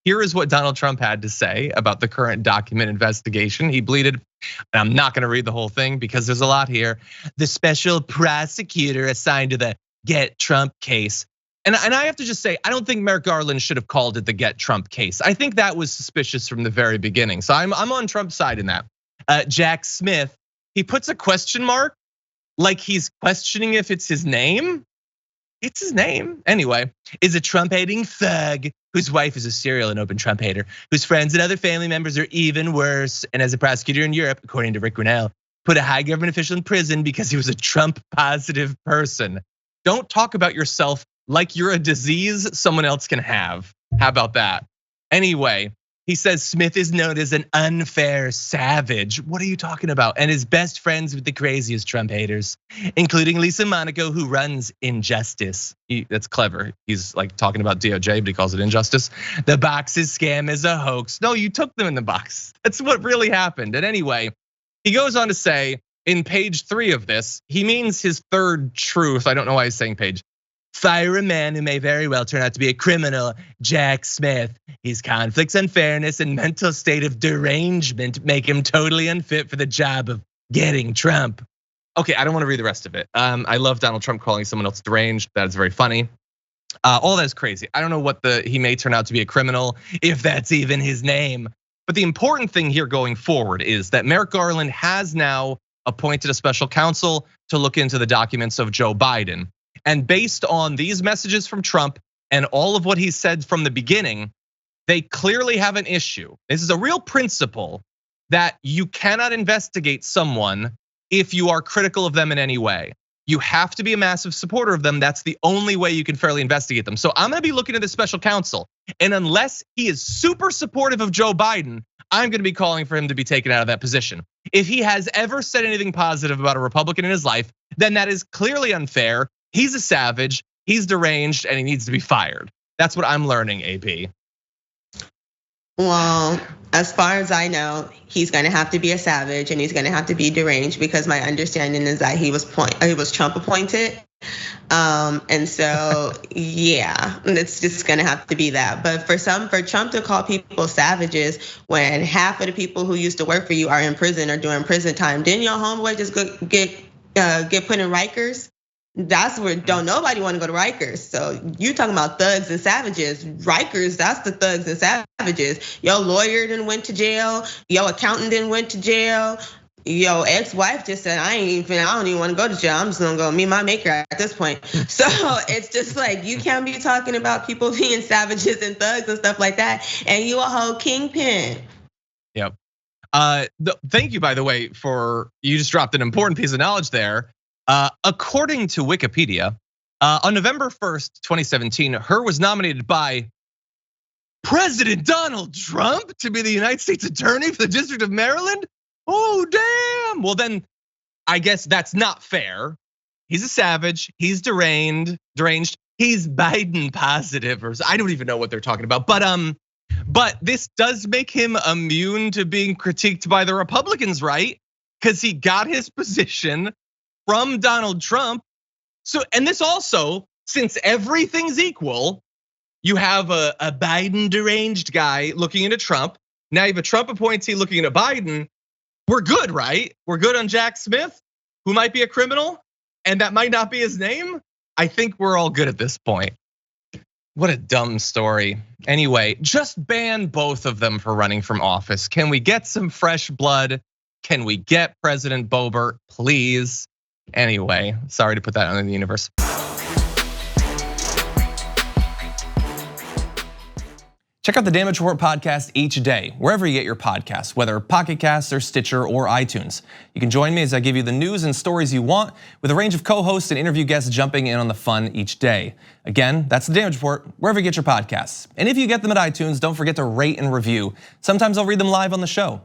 here is what Donald Trump had to say about the current document investigation. He bleated, and I'm not gonna read the whole thing because there's a lot here. The special prosecutor assigned to the Get Trump case. And I have to just say, I don't think Merrick Garland should have called it the Get Trump case. I think that was suspicious from the very beginning. So I'm on Trump's side in that. Jack Smith, he puts a question mark like he's questioning if it's his name. It's his name. Anyway, is a Trump-hating thug whose wife is a serial and open Trump hater, whose friends and other family members are even worse. And as a prosecutor in Europe, according to Rick Grinnell, put a high government official in prison because he was a Trump-positive person. Don't talk about yourself like you're a disease someone else can have. How about that? Anyway, he says Smith is known as an unfair savage. What are you talking about? And is best friends with the craziest Trump haters, including Lisa Monaco, who runs Injustice. That's clever. He's like talking about DOJ, but he calls it Injustice. The box's scam is a hoax. No, you took them in the box. That's what really happened. And anyway, he goes on to say in page 3 of this, he means his third truth. I don't know why he's saying page. Fire a man who may very well turn out to be a criminal, Jack Smith. His conflicts, unfairness, and mental state of derangement make him totally unfit for the job of getting Trump. Okay, I don't want to read the rest of it. I love Donald Trump calling someone else deranged. That is very funny. All that is crazy. I don't know what he may turn out to be a criminal, if that's even his name. But the important thing here going forward is that Merrick Garland has now appointed a special counsel to look into the documents of Joe Biden. And based on these messages from Trump and all of what he said from the beginning, they clearly have an issue. This is a real principle that you cannot investigate someone if you are critical of them in any way. You have to be a massive supporter of them. That's the only way you can fairly investigate them. So I'm gonna be looking at this special counsel. And unless he is super supportive of Joe Biden, I'm gonna be calling for him to be taken out of that position. If he has ever said anything positive about a Republican in his life, then that is clearly unfair. He's a savage, he's deranged, and he needs to be fired. That's what I'm learning, AB. Well, as far as I know, he's gonna have to be a savage and he's gonna have to be deranged, because my understanding is that he was Trump appointed. And so, yeah, it's just gonna have to be that. But for Trump to call people savages when half of the people who used to work for you are in prison or doing prison time, didn't your homeboy just get put in Rikers? That's where don't nobody want to go to Rikers. So you talking about thugs and savages. Rikers, that's the thugs and savages. Your lawyer didn't went to jail. Your accountant didn't went to jail. Your ex-wife just said, I don't even want to go to jail. I'm just gonna go meet my maker at this point. So it's just like, you can't be talking about people being savages and thugs and stuff like that, and you a whole kingpin. Yep. Thank you, by the way, you just dropped an important piece of knowledge there. According to Wikipedia, on November 1st, 2017, Hur was nominated by President Donald Trump to be the United States Attorney for the District of Maryland. Oh, damn. Well, then I guess that's not fair. He's a savage, he's deranged, he's Biden positive, or I don't even know what they're talking about. But this does make him immune to being critiqued by the Republicans, right? Because he got his position from Donald Trump. So, and this also, since everything's equal, you have a Biden deranged guy looking into Trump. Now you have a Trump appointee looking into Biden. We're good, right? We're good on Jack Smith, who might be a criminal, and that might not be his name. I think we're all good at this point. What a dumb story. Anyway, just ban both of them for running from office. Can we get some fresh blood? Can we get President Boebert, please? Anyway, sorry to put that out in the universe. Check out the Damage Report podcast each day, wherever you get your podcasts, whether Pocket Casts or Stitcher or iTunes. You can join me as I give you the news and stories you want, with a range of co-hosts and interview guests jumping in on the fun each day. Again, that's the Damage Report, wherever you get your podcasts. And if you get them at iTunes, don't forget to rate and review. Sometimes I'll read them live on the show.